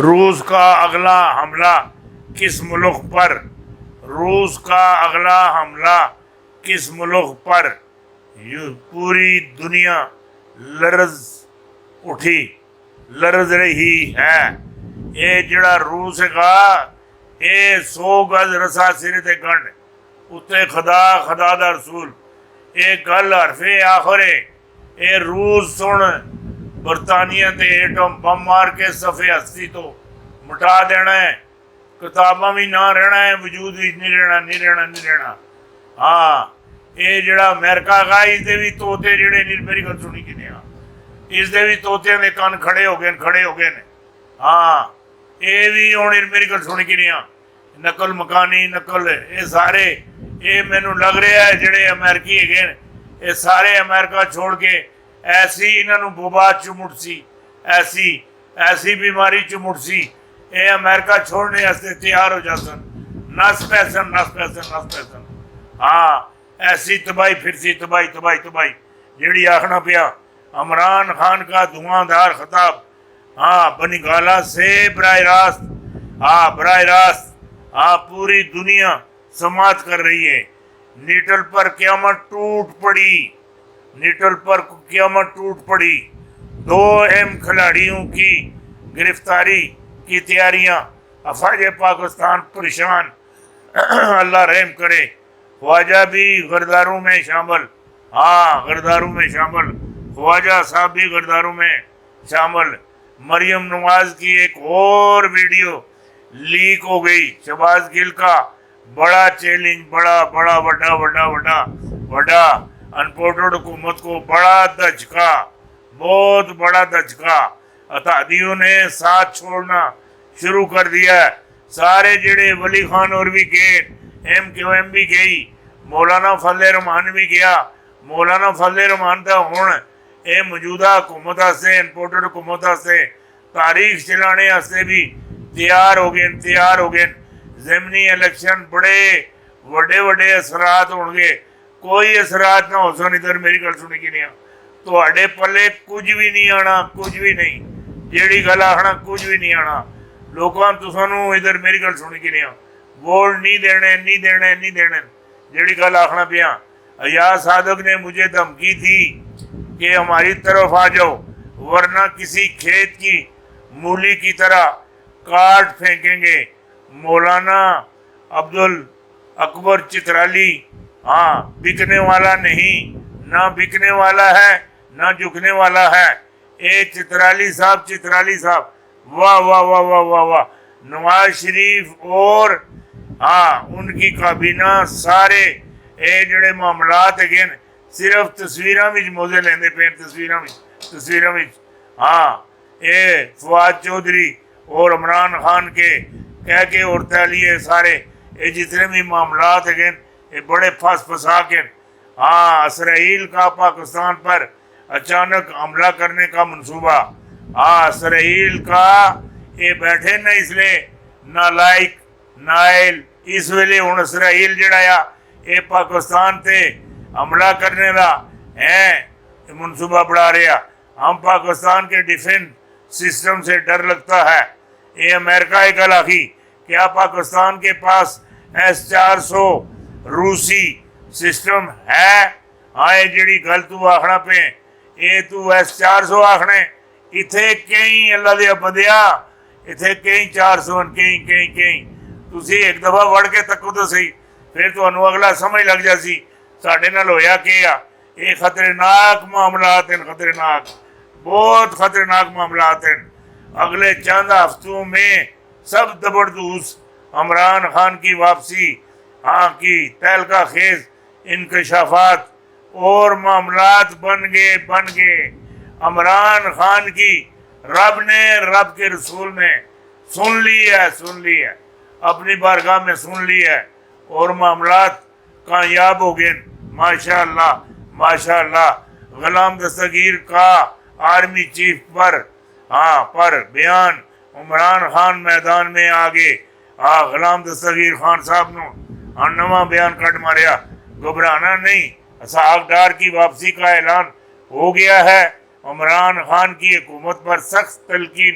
روس کا اگلا حملہ کس ملک پر؟ روس کا اگلا حملہ کس ملک پر؟ پوری دنیا لرز اٹھی، لرز رہی ہے۔ یہ جڑا روس کا یہ 100 گز رسا سر تے گنڈ اتنے خدا خدا دا رسول یہ گل حرفے آخرے یہ روس سن برطانیہ تے ایٹم بم مار کے صفحے ہستی تو مٹا دینا ہے، کتاباں بھی نہ رہنا ہے، وجود بھی نہیں رہنا۔ ہاں یہ جڑا امریکہ کا اس دے بھی توتے جڑے میری گل سنی کنے اس دے بھی توتیاں دے کان کھڑے ہو گئے نے۔ ہاں یہ بھی ہوں میری گل سنی کنے نقل مکانی نقل یہ سارے یہ مینو لگ رہا ہے جڑے امریکی ہے یہ سارے امریکہ چھوڑ کے ایسی انہوں بوبا چمٹ سی ایسی بیماری چمٹ سی یہ امریکہ چھوڑنے واسطے تیار ہو جاسن، نس پیسن۔ ہاں ایسی تباہی پھر سی تباہی جیڑی آخنا پیا عمران خان کا دھواں دھار خطاب ہاں بنگالہ سے براہ راست ہاں پوری دنیا سماعت کر رہی ہے۔ نیٹل پر قیامت ٹوٹ پڑی 2 اہم کھلاڑیوں کی گرفتاری کی تیاریاں، افواج پاکستان پریشان اللہ رحم کرے۔ خواجہ بھی غرداروں میں شامل، خواجہ صاحب بھی غرداروں میں شامل۔ مریم نواز کی ایک اور ویڈیو لیک ہو گئی، شہباز گل کا بڑا چیلنج، بڑا انپورٹڈ حکومت کو بڑا دھچکا، بہت بڑا دھچکا۔ اتحادیوں نے ساتھ چھوڑنا شروع کر دیا ہے، سارے جڑے ولی خان اور بھی گئے، MQM بھی گئی، مولانا فضل الرحمان بھی گیا۔ مولانا فضل الرحمان تو ہوں یہ موجودہ حکومت سے امپورٹڈ حکومت سے تاریخ چلانے واسطے بھی تیار ہو گئے۔ ضمنی الیکشن بڑے وڈے اثرات ہون گے، کوئی اثرات نہ ہو سن ادھر میری گل سنی کی نہیں تواڈے پلے کچھ بھی نہیں آنا، کچھ بھی نہیں، جیڑی گل آخنا کچھ بھی نہیں آنا۔ لوگوں تسانوں ادھر میری گل سنی کی نہیں ووٹ نہیں دینے جیڑی گل آخنا پیا۔ ایاز صادق نے مجھے دھمکی دی کہ ہماری طرف آ جاؤ ورنہ کسی کھیت کی مولی کی طرح کاٹ پھینکیں گے۔ مولانا عبدالاکبر چترالی ہاں بکنے والا نہیں، نہ بکنے والا ہے نہ جھکنے والا ہے۔ اے چترالی صاحب واہ واہ واہ واہ واہ واہ۔ نواز شریف اور ان کی کابینہ سارے اے جڑے معاملات ہے صرف تصویراں وچ موزے لیندے پے، تصویراں وچ ہاں اے فواد چودھری اور عمران خان کے کہہ کے عورتیں لیے سارے یہ جتنے بھی معاملات ہیں یہ بڑے پھنسا کے ہاں اسرائیل کا پاکستان پر اچانک حملہ کرنے کا منصوبہ اسرائیل کا یہ بیٹھے نہ اس لیے نالائق نائل اس ویلے ہوں اسرائیل جڑا یہ پاکستان تے حملہ کرنے کا ہے منصوبہ بڑھا رہا۔ ہم پاکستان کے ڈیفنس سسٹم سے ڈر لگتا ہے۔ یہ امریکہ ایک گل کیا پاکستان کے پاس S-400 روسی سسٹم ہے؟ یہ جڑی گل تو آخنا پہ یہ تو S-400 آخنے اتھے کہیں اللہ دیا بندیا اتھے کہیں 400 کہیں تسی ایک دفعہ وڑ کے تکو تو صحیح پھر تو انہوں اگلا سمجھ لگ جاسی ساڑھے نال ہویا کیا۔ یہ خطرناک معاملات ہیں، بہت خطرناک معاملات ہیں۔ اگلے چند ہفتوں میں سب زبردست عمران خان کی واپسی کی تہلکہ خیز انکشافات اور معاملات بن گئے۔ عمران خان کی رب کے رسول نے سن لی ہے اپنی بارگاہ میں سن لی ہے اور معاملات کامیاب ہو گئے ماشاءاللہ۔ غلام دستگیر کا آرمی چیف پر بیان عمران خان میدان میں آگے غلام دستگیر خان صاحب نو نواں بیان کٹ ماریا، گھبرانا نہیں، اسحاق ڈار کی واپسی کا اعلان ہو گیا ہے۔ عمران خان کی حکومت پر سخت تلقین